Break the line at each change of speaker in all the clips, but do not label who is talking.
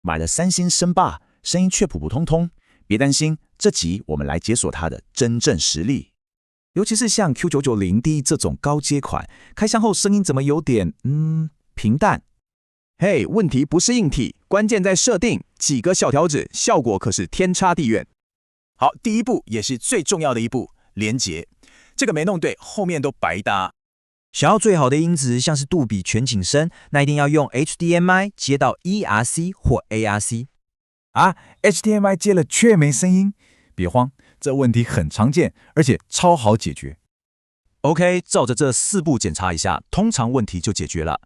买了三星声霸，声音却普普通通。别担心，这集我们来解锁它的真正实力。
尤其是像 Q990D 这种高阶款，开箱后声音怎么有点平淡？
嘿，问题不是硬体，关键在设定，几个小调整，效果可是天差地远。
好，第一步也是最重要的一步，连结。这个没弄对，后面都白搭。
想要最好的音质，像是杜比全景声，那一定要用 HDMI 接到 ERC 或 ARC。HDMI
接了却没声音，别慌，这问题很常见，而且超好解决。
OK， 照着这4步检查一下，通常问题就解决了。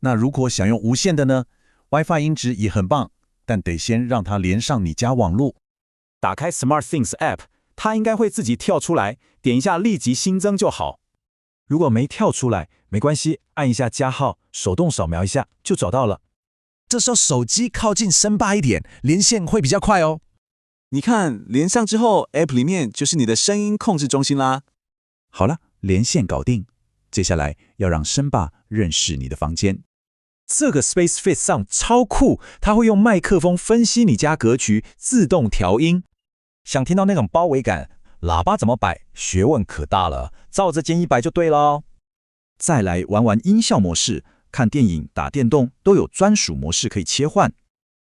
那如果想用无线的呢 ？WiFi 音质也很棒，但得先让它连上你家网络。
打开 SmartThings App， 它应该会自己跳出来，点一下立即新增就好。如果没跳出来，没关系，按一下加号，手动扫描一下就找到了。
这时候手机靠近声霸一点，连线会比较快哦。
你看，连上之后 ，App 里面就是你的声音控制中心啦。
好了，连线搞定，接下来要让声霸认识你的房间。
这个 SpaceFit Sound 超酷，它会用麦克风分析你家格局，自动调音。想听到那种包围感，喇叭怎么摆，学问可大了，照着建议摆就对了。
再来玩玩音效模式，看电影、打电动都有专属模式可以切换。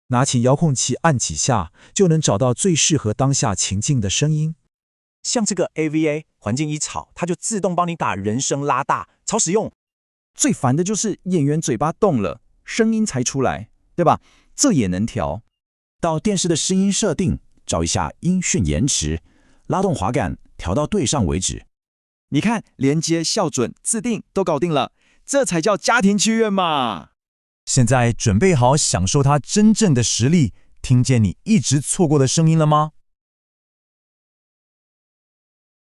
拿起遥控器按几下，就能找到最适合当下情境的声音。像这个 AVA， 环境一吵，它就自动帮你把人声拉大，超实用。
最烦的就是演员嘴巴动了，声音才出来，对吧？这也能调。
到电视的声音设定，找一下音讯延迟，拉动滑杆，调到对上为止。
你看，连接、校准、自定都搞定了，这才叫家庭剧院嘛！
现在准备好享受它真正的实力，听见你一直错过的声音了吗？